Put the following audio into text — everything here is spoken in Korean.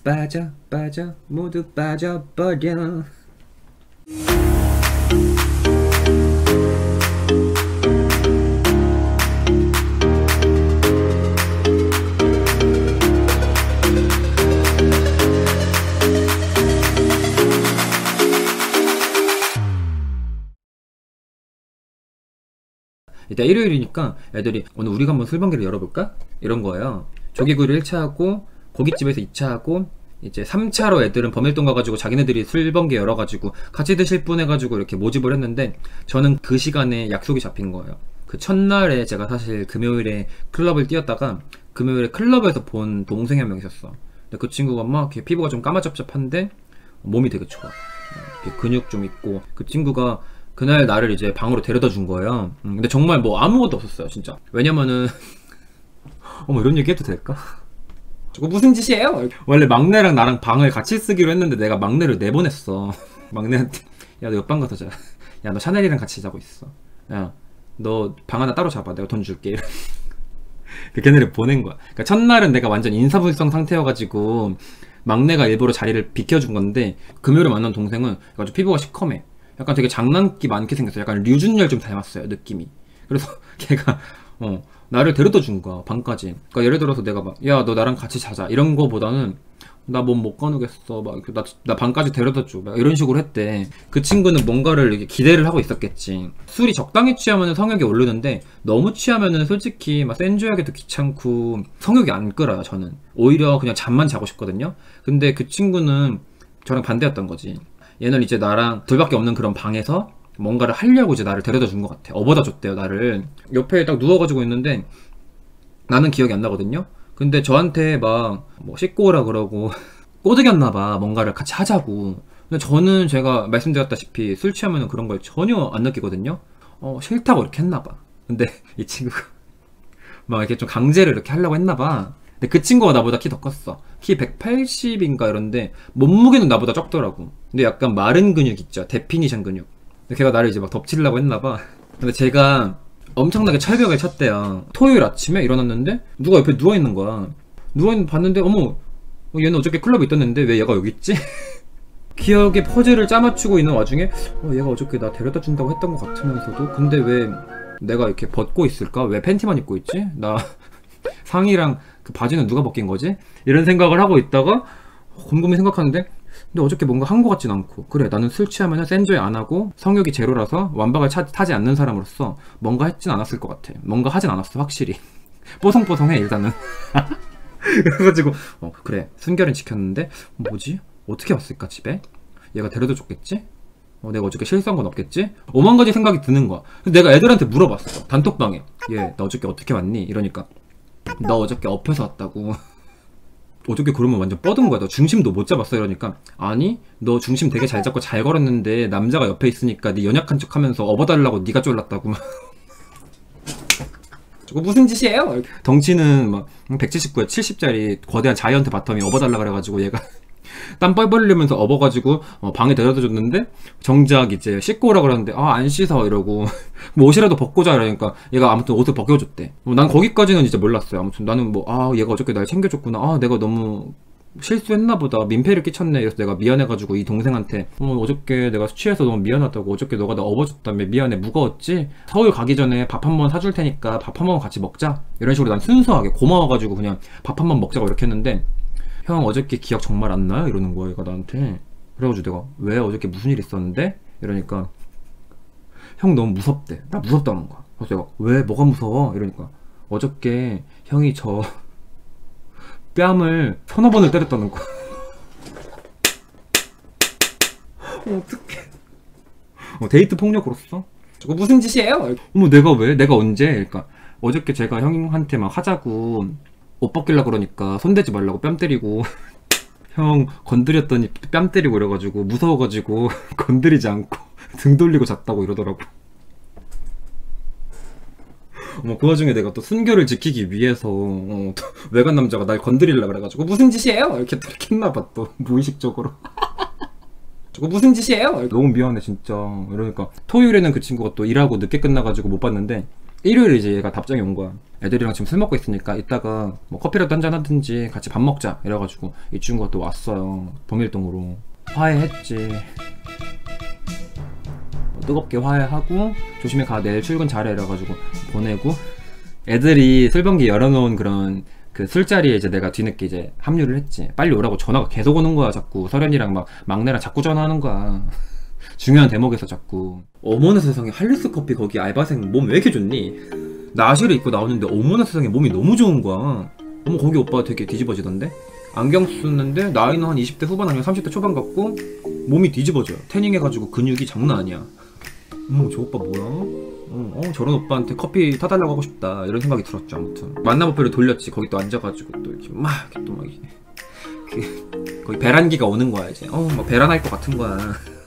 빠져 빠져 모두 빠져버려. 이따 일요일이니까 애들이 오늘 우리가 한번 술방기를 열어볼까? 이런 거예요. 조개구이 1차 하고 고깃집에서 2차 하고 이제 3차로 애들은 범일동 가가지고 자기네들이 술번개 열어가지고 같이 드실 분 해가지고 이렇게 모집을 했는데 저는 그 시간에 약속이 잡힌 거예요. 그 첫날에 제가 사실 금요일에 클럽을 뛰었다가 금요일에 클럽에서 본 동생이 한 명 있었어. 근데 그 친구가 막 이렇게 피부가 좀 까마잡잡한데 몸이 되게 좋아. 이렇게 근육 좀 있고 그 친구가 그날 나를 이제 방으로 데려다 준 거예요. 근데 정말 뭐 아무것도 없었어요 진짜. 왜냐면은 어머 이런 얘기 해도 될까? 저거 무슨 짓이에요? 원래 막내랑 나랑 방을 같이 쓰기로 했는데 내가 막내를 내보냈어. 막내한테 야 너 옆방 가서 자. 야 너 샤넬이랑 같이 자고 있어. 야 너 방 하나 따로 잡아. 내가 돈 줄게. 그 걔네를 보낸 거야. 그러니까 첫날은 내가 완전 인사불성 상태여가지고 막내가 일부러 자리를 비켜준 건데 금요일에 만난 동생은 약간 좀 피부가 시커매. 약간 되게 장난기 많게 생겼어요. 약간 류준열 좀 닮았어요 느낌이. 그래서 걔가 나를 데려다 준 거야 방까지. 그러니까 예를 들어서 내가 막 야 너 나랑 같이 자자 이런 거보다는 나 몸 못 가누겠어 막 나 방까지 데려다 줘 막 이런 식으로 했대. 그 친구는 뭔가를 이렇게 기대를 하고 있었겠지. 술이 적당히 취하면 성욕이 오르는데 너무 취하면은 솔직히 막 센조하기도 귀찮고 성욕이 안 끌어요. 저는 오히려 그냥 잠만 자고 싶거든요. 근데 그 친구는 저랑 반대였던 거지. 얘는 이제 나랑 둘밖에 없는 그런 방에서 뭔가를 하려고 이제 나를 데려다 준 것 같아. 업어다 줬대요 나를. 옆에 딱 누워가지고 있는데 나는 기억이 안 나거든요. 근데 저한테 막 뭐 씻고 오라 그러고 꼬드겼나봐 뭔가를 같이 하자고. 근데 저는 제가 말씀드렸다시피 술 취하면 그런 걸 전혀 안 느끼거든요. 싫다고 이렇게 했나봐. 근데 이 친구가 막 이렇게 좀 강제를 이렇게 하려고 했나봐. 근데 그 친구가 나보다 키 더 컸어. 키 180인가 이런데 몸무게는 나보다 적더라고. 근데 약간 마른 근육 있죠. 데피니션 근육. 근데 걔가 나를 이제 막 덮치려고 했나봐. 근데 제가 엄청나게 철벽을 쳤대요. 토요일 아침에 일어났는데 누가 옆에 누워있는 거야. 누워있는 봤는데 어머 얘는 어저께 클럽에 있었는데 왜 얘가 여기 있지? 기억에 퍼즐을 짜맞추고 있는 와중에 얘가 어저께 나 데려다 준다고 했던 것 같으면서도 근데 왜 내가 이렇게 벗고 있을까? 왜 팬티만 입고 있지? 나 상의랑 그 바지는 누가 벗긴 거지? 이런 생각을 하고 있다가 곰곰이 생각하는데 근데 어저께 뭔가 한 거 같진 않고 그래 나는 술 취하면 센조이 안 하고 성욕이 제로라서 완박을 타지 않는 사람으로서 뭔가 했진 않았을 것 같아. 뭔가 하진 않았어 확실히. 뽀송뽀송해 일단은. 그래가지고 그래 순결은 지켰는데 뭐지? 어떻게 왔을까 집에? 얘가 데려다 줬겠지? 내가 어저께 실수한 건 없겠지? 오만 가지 생각이 드는 거야. 내가 애들한테 물어봤어 단톡방에. 얘 나 어저께 어떻게 왔니? 이러니까 너 어저께 업혀서 왔다고. 어저께 그러면 완전 뻗은 거야. 너 중심도 못 잡았어 이러니까 아니 너 중심 되게 잘 잡고 잘 걸었는데 남자가 옆에 있으니까 네 연약한 척 하면서 업어달라고 네가 쫄랐다고. 저거 무슨 짓이에요? 덩치는 막 179에 70짜리 거대한 자이언트 바텀이 업어달라 그래가지고 얘가 땀 뻘뻘 흘리면서 업어가지고 방에 데려다 줬는데 정작 이제 씻고 오라 그러는데 안 씻어 이러고 뭐 옷이라도 벗고 자 이러니까 얘가 아무튼 옷을 벗겨줬대. 난 거기까지는 이제 몰랐어요. 아무튼 나는 뭐 얘가 어저께 날 챙겨줬구나. 내가 너무 실수했나 보다. 민폐를 끼쳤네. 그래서 내가 미안해가지고 이 동생한테 어저께 내가 취해서 너무 미안하다고. 어저께 너가 나 업어줬다며. 미안해. 무거웠지? 서울 가기 전에 밥 한 번 사줄 테니까 밥 한 번 같이 먹자. 이런 식으로 난 순수하게 고마워가지고 그냥 밥 한 번 먹자고 이렇게 했는데 형 어저께 기억 정말 안 나요? 이러는 거야 얘가 나한테. 그래가지고 내가 왜 어저께 무슨 일 있었는데? 이러니까 형 너무 무섭대. 나 무섭다는 거야. 그래서 내가 왜 뭐가 무서워? 이러니까 어저께 형이 저 뺨을 서너 번을 때렸다는 거야. 어떡해. 데이트 폭력으로서? 저거 무슨 짓이에요? 어머 내가 왜? 내가 언제? 그러니까 어저께 제가 형한테 막 하자고 옷 벗기려고 그러니까 손대지 말라고 뺨 때리고 형 건드렸더니 뺨 때리고 이래가지고 무서워가지고 건드리지 않고 등 돌리고 잤다고 이러더라고. 그 와중에 내가 또 순결을 지키기 위해서 또 외간 남자가 날 건드리려고 그래가지고 무슨 짓이에요? 이렇게 했나봐 또 무의식적으로. 저거 무슨 짓이에요? 너무 미안해 진짜. 이러니까 토요일에는 그 친구가 또 일하고 늦게 끝나가지고 못 봤는데 일요일에 이제 얘가 답장이 온 거야. 애들이랑 지금 술 먹고 있으니까 이따가 뭐 커피라도 한잔 하든지 같이 밥 먹자 이래가지고 이 친구가 또 왔어요. 범일동으로. 화해했지. 뜨겁게 화해하고 조심히 가 내일 출근 잘해 이래가지고 보내고, 애들이 술번기 열어놓은 그런 그 술자리에 이제 내가 뒤늦게 이제 합류를 했지. 빨리 오라고 전화가 계속 오는 거야. 자꾸 설현이랑 막 막내랑 자꾸 전화하는 거야. 중요한 대목에서 자꾸. 어머나 세상에, 할리스 커피 거기 알바생 몸 왜 이렇게 좋니? 나시를 입고 나오는데 어머나 세상에 몸이 너무 좋은 거야. 어머 거기 오빠 되게 뒤집어지던데? 안경 썼는데 나이는 한 20대 후반 아니면 30대 초반 같고 몸이 뒤집어져요. 태닝 해가지고 근육이 장난 아니야. 저 오빠 뭐야? 저런 오빠한테 커피 타달라고 하고 싶다 이런 생각이 들었죠. 아무튼 만나보표를 돌렸지. 거기 또 앉아가지고 또 이렇게 막 거기 배란기가 오는 거야 이제. 막 배란할 것 같은 거야.